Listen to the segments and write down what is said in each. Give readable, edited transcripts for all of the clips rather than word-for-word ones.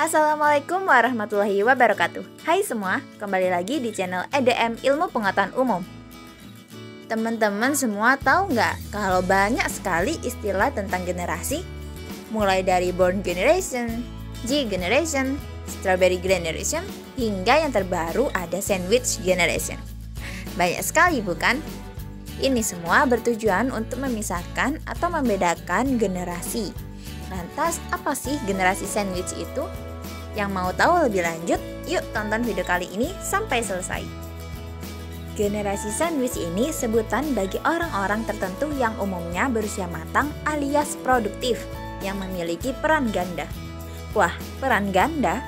Assalamualaikum warahmatullahi wabarakatuh. Hai semua, kembali lagi di channel EDM Ilmu Pengetahuan Umum. Teman-teman semua tahu nggak kalau banyak sekali istilah tentang generasi? Mulai dari Born Generation, G Generation, Strawberry Generation, hingga yang terbaru ada Sandwich Generation. Banyak sekali bukan? Ini semua bertujuan untuk memisahkan atau membedakan generasi. Lantas, apa sih generasi sandwich itu? Yang mau tahu lebih lanjut, yuk tonton video kali ini sampai selesai. Generasi sandwich ini sebutan bagi orang-orang tertentu yang umumnya berusia matang alias produktif, yang memiliki peran ganda. Wah, peran ganda?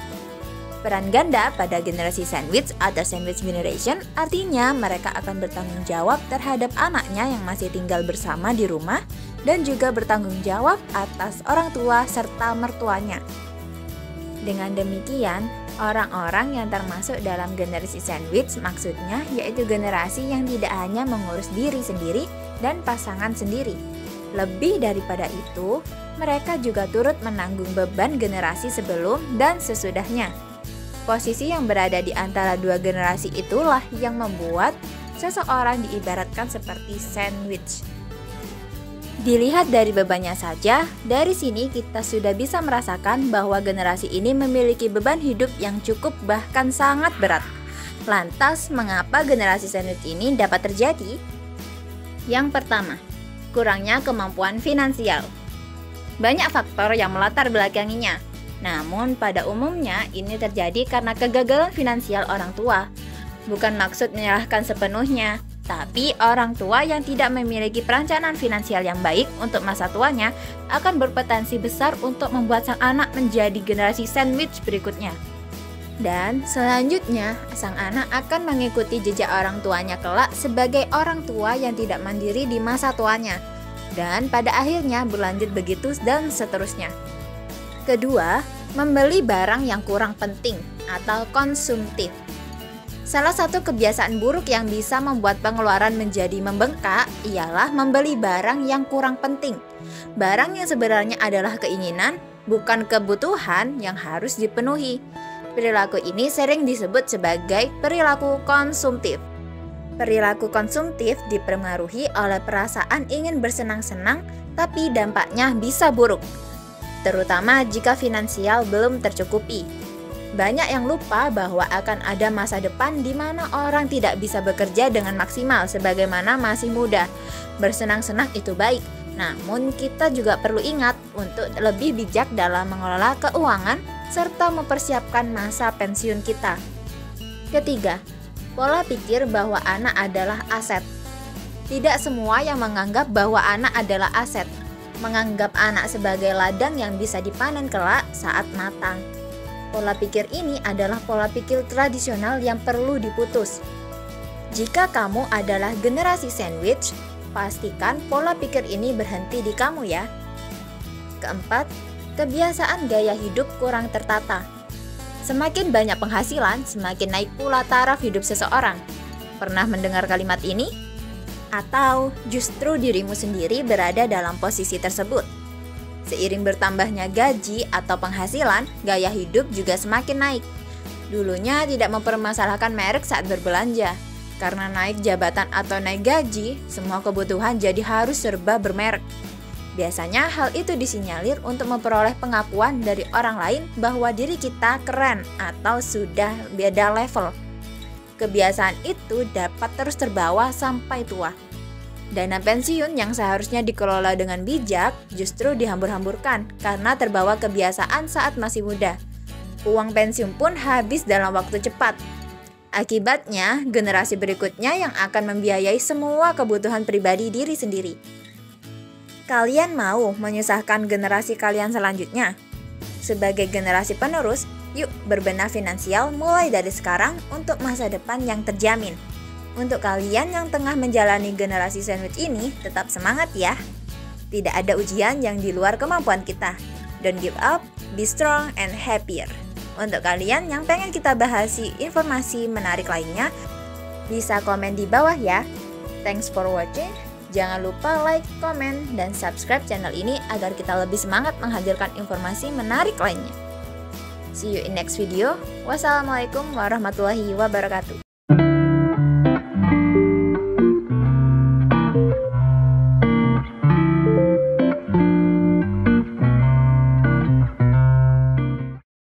Peran ganda pada generasi sandwich atau sandwich generation artinya mereka akan bertanggung jawab terhadap anaknya yang masih tinggal bersama di rumah dan juga bertanggung jawab atas orang tua serta mertuanya. Dengan demikian, orang-orang yang termasuk dalam generasi sandwich maksudnya yaitu generasi yang tidak hanya mengurus diri sendiri dan pasangan sendiri. Lebih daripada itu, mereka juga turut menanggung beban generasi sebelum dan sesudahnya. Posisi yang berada di antara dua generasi itulah yang membuat seseorang diibaratkan seperti sandwich. Dilihat dari bebannya saja, dari sini kita sudah bisa merasakan bahwa generasi ini memiliki beban hidup yang cukup bahkan sangat berat. Lantas, mengapa generasi sandwich ini dapat terjadi? Yang pertama, kurangnya kemampuan finansial. Banyak faktor yang melatar belakanginya. Namun pada umumnya ini terjadi karena kegagalan finansial orang tua. Bukan maksud menyalahkan sepenuhnya, tapi orang tua yang tidak memiliki perencanaan finansial yang baik untuk masa tuanya akan berpotensi besar untuk membuat sang anak menjadi generasi sandwich berikutnya. Dan selanjutnya, sang anak akan mengikuti jejak orang tuanya kelak sebagai orang tua yang tidak mandiri di masa tuanya. Dan pada akhirnya berlanjut begitu dan seterusnya. Kedua, membeli barang yang kurang penting atau konsumtif. Salah satu kebiasaan buruk yang bisa membuat pengeluaran menjadi membengkak ialah membeli barang yang kurang penting. Barang yang sebenarnya adalah keinginan, bukan kebutuhan yang harus dipenuhi. Perilaku ini sering disebut sebagai perilaku konsumtif. Perilaku konsumtif dipengaruhi oleh perasaan ingin bersenang-senang, tapi dampaknya bisa buruk, terutama jika finansial belum tercukupi. Banyak yang lupa bahwa akan ada masa depan di mana orang tidak bisa bekerja dengan maksimal sebagaimana masih muda. Bersenang-senang itu baik, namun kita juga perlu ingat untuk lebih bijak dalam mengelola keuangan serta mempersiapkan masa pensiun kita. Ketiga, pola pikir bahwa anak adalah aset. Tidak semua yang menganggap bahwa anak adalah aset menganggap anak sebagai ladang yang bisa dipanen kelak saat matang. Pola pikir ini adalah pola pikir tradisional yang perlu diputus. Jika kamu adalah generasi sandwich, pastikan pola pikir ini berhenti di kamu ya. Keempat, kebiasaan gaya hidup kurang tertata. Semakin banyak penghasilan, semakin naik pula taraf hidup seseorang. Pernah mendengar kalimat ini? Atau justru dirimu sendiri berada dalam posisi tersebut? Seiring bertambahnya gaji atau penghasilan, gaya hidup juga semakin naik. Dulunya tidak mempermasalahkan merek saat berbelanja. Karena naik jabatan atau naik gaji, semua kebutuhan jadi harus serba bermerek. Biasanya hal itu disinyalir untuk memperoleh pengakuan dari orang lain bahwa diri kita keren atau sudah beda level. Kebiasaan itu dapat terus terbawa sampai tua. Dana pensiun yang seharusnya dikelola dengan bijak justru dihambur-hamburkan karena terbawa kebiasaan saat masih muda. Uang pensiun pun habis dalam waktu cepat. Akibatnya, generasi berikutnya yang akan membiayai semua kebutuhan pribadi diri sendiri. Kalian mau menyusahkan generasi kalian selanjutnya? Sebagai generasi penerus, yuk berbenah finansial mulai dari sekarang untuk masa depan yang terjamin. Untuk kalian yang tengah menjalani generasi sandwich ini, tetap semangat ya. Tidak ada ujian yang di luar kemampuan kita. Don't give up, be strong and happier. Untuk kalian yang pengen kita bahasi informasi menarik lainnya, bisa komen di bawah ya. Thanks for watching. Jangan lupa like, komen, dan subscribe channel ini agar kita lebih semangat menghadirkan informasi menarik lainnya. See you in next video. Wassalamualaikum warahmatullahi wabarakatuh.